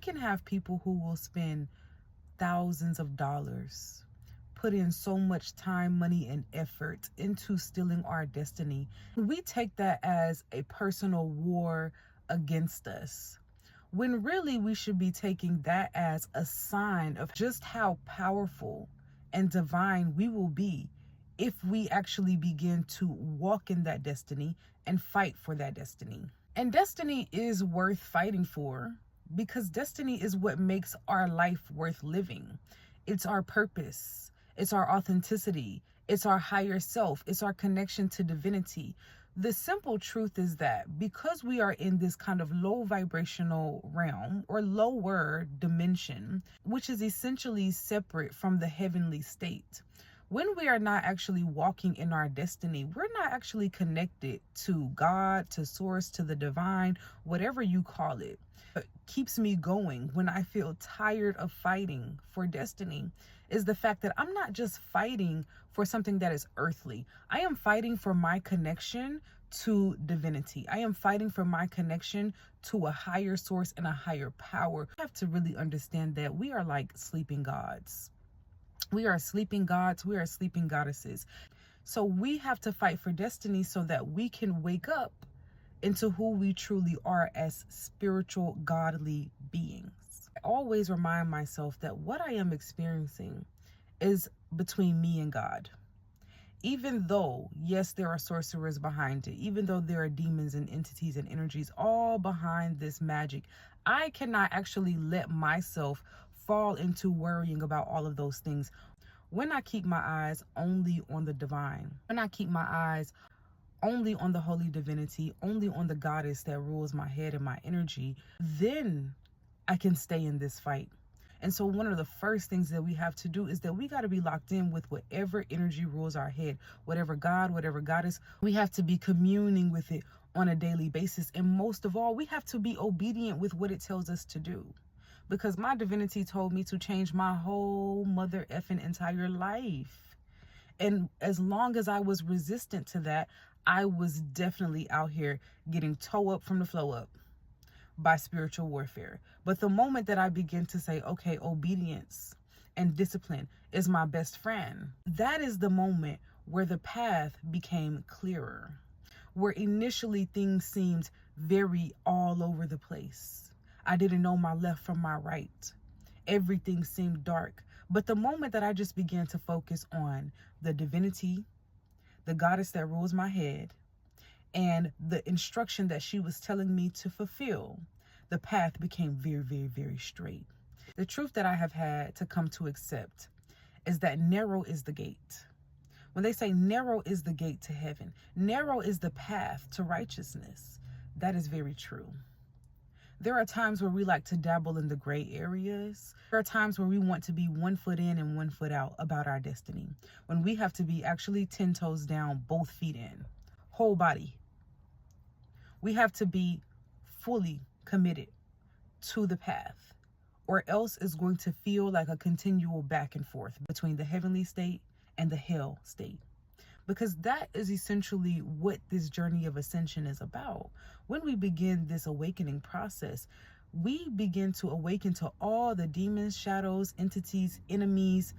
can have people who will spend thousands of dollars, put in so much time, money, and effort into stealing our destiny. We take that as a personal war against us, when really we should be taking that as a sign of just how powerful and divine we will be if we actually begin to walk in that destiny and fight for that destiny. And destiny is worth fighting for, because destiny is what makes our life worth living. It's our purpose. It's our authenticity. It's our higher self. It's our connection to divinity. The simple truth is that because we are in this kind of low vibrational realm or lower dimension, which is essentially separate from the heavenly state, when we are not actually walking in our destiny, we're not actually connected to God, to source, to the divine, whatever you call it. What keeps me going when I feel tired of fighting for destiny is the fact that I'm not just fighting for something that is earthly. I am fighting for my connection to divinity. I am fighting for my connection to a higher source and a higher power. We have to really understand that we are like sleeping gods. We are sleeping gods. We are sleeping goddesses. So we have to fight for destiny so that we can wake up into who we truly are as spiritual, godly beings. I always remind myself that what I am experiencing is between me and God. Even though, yes, there are sorcerers behind it, even though there are demons and entities and energies all behind this magic, I cannot actually let myself fall into worrying about all of those things. When I keep my eyes only on the divine, when I keep my eyes only on the holy divinity, only on the goddess that rules my head and my energy, then I can stay in this fight. And so one of the first things that we have to do is that we got to be locked in with whatever energy rules our head, whatever God, whatever goddess. We have to be communing with it on a daily basis. And most of all, we have to be obedient with what it tells us to do. Because my divinity told me to change my whole mother effing entire life. And as long as I was resistant to that, I was definitely out here getting toe up from the flow up by spiritual warfare. But the moment that I begin to say, okay, obedience and discipline is my best friend, that is the moment where the path became clearer, where initially things seemed very all over the place. I didn't know my left from my right. Everything seemed dark. But the moment that I just began to focus on the divinity, the goddess that rules my head, and the instruction that she was telling me to fulfill, the path became very, very, very straight. The truth that I have had to come to accept is that narrow is the gate. When they say narrow is the gate to heaven, narrow is the path to righteousness, that is very true. There are times where we like to dabble in the gray areas. There are times where we want to be 1 foot in and 1 foot out about our destiny, when we have to be actually 10 toes down, both feet in, whole body. We have to be fully committed to the path, or else it's going to feel like a continual back and forth between the heavenly state and the hell state. Because that is essentially what this journey of ascension is about. When we begin this awakening process, we begin to awaken to all the demons, shadows, entities, enemies,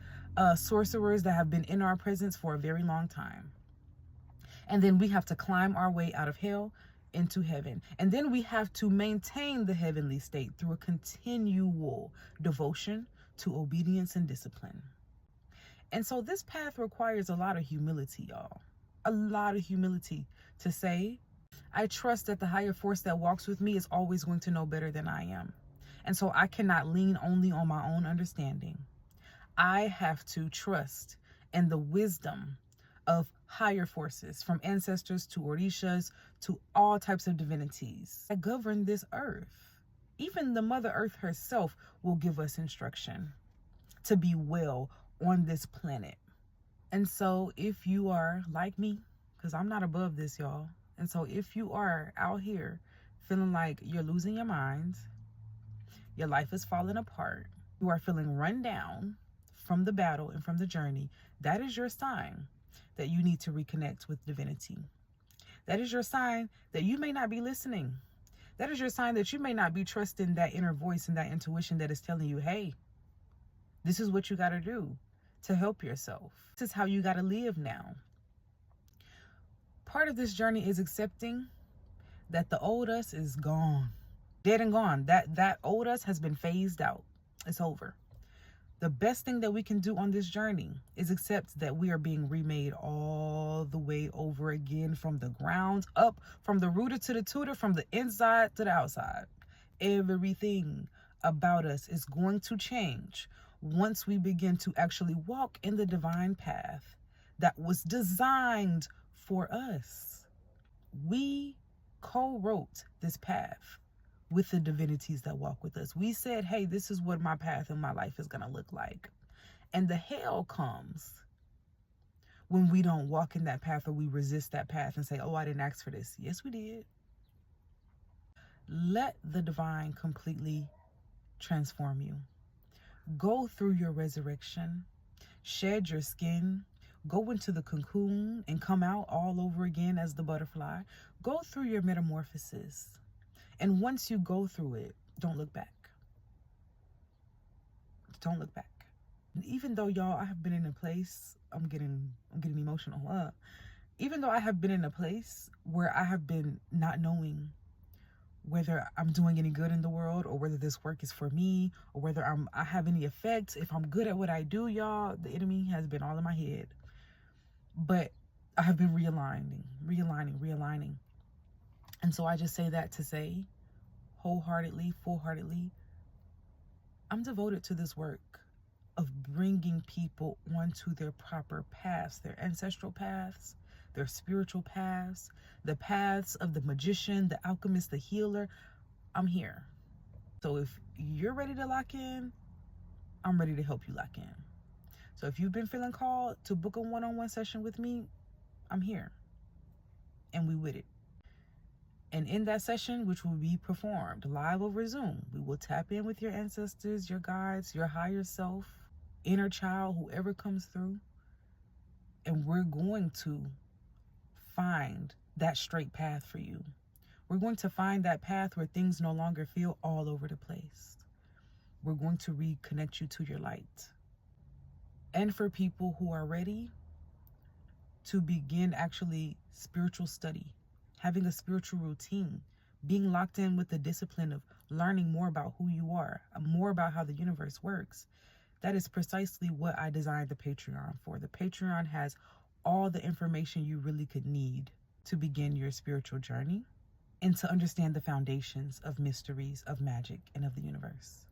sorcerers that have been in our presence for a very long time. And then we have to climb our way out of hell into heaven. And then we have to maintain the heavenly state through a continual devotion to obedience and discipline. And so this path requires a lot of humility, y'all. A lot of humility to say, I trust that the higher force that walks with me is always going to know better than I am. And so I cannot lean only on my own understanding. I have to trust in the wisdom of higher forces, from ancestors to orishas to all types of divinities that govern this earth. Even the Mother Earth herself will give us instruction to be well on this planet. And so if you are like me, because I'm not above this, y'all, and so if you are out here feeling like you're losing your mind, your life is falling apart, you are feeling run down from the battle and from the journey, that is your sign that you need to reconnect with divinity. That is your sign that you may not be listening. That is your sign that you may not be trusting that inner voice and that intuition that is telling you, hey, this is what you got to do to help yourself. This is how you got to live now. Part of this journey is accepting that the old us is gone, dead and gone. That old us has been phased out. It's over. The best thing that we can do on this journey is accept that we are being remade all the way over again, from the ground up, from the rooter to the tutor, from the inside to the outside. Everything about us is going to change once we begin to actually walk in the divine path that was designed for us. We co-wrote this path with the divinities that walk with us. We said, hey, this is what my path in my life is going to look like. And the hell comes when we don't walk in that path, or we resist that path and say, oh, I didn't ask for this. Yes, we did. Let the divine completely transform you. Go through your resurrection, shed your skin, go into the cocoon and come out all over again as the butterfly. Go through your metamorphosis. And once you go through it, don't look back. Don't look back. And even though, y'all, I have been in a place, I'm getting emotional. Even though I have been in a place where I have been not knowing whether I'm doing any good in the world, or whether this work is for me, or whether I have any effect, if I'm good at what I do, y'all, the enemy has been all in my head. But I have been realigning. And so I just say that to say, wholeheartedly, full-heartedly, I'm devoted to this work of bringing people onto their proper paths, their ancestral paths, their spiritual paths, the paths of the magician, the alchemist, the healer. I'm here. So if you're ready to lock in, I'm ready to help you lock in. So if you've been feeling called to book a one-on-one session with me, I'm here. And we with it. And in that session, which will be performed live over Zoom, we will tap in with your ancestors, your guides, your higher self, inner child, whoever comes through. And we're going to find that straight path for you. We're going to find that path where things no longer feel all over the place. We're going to reconnect you to your light. And for people who are ready to begin actually spiritual study, having a spiritual routine, being locked in with the discipline of learning more about who you are, more about how the universe works. That is precisely what I designed the Patreon for. The Patreon has all the information you really could need to begin your spiritual journey and to understand the foundations of mysteries, of magic, and of the universe.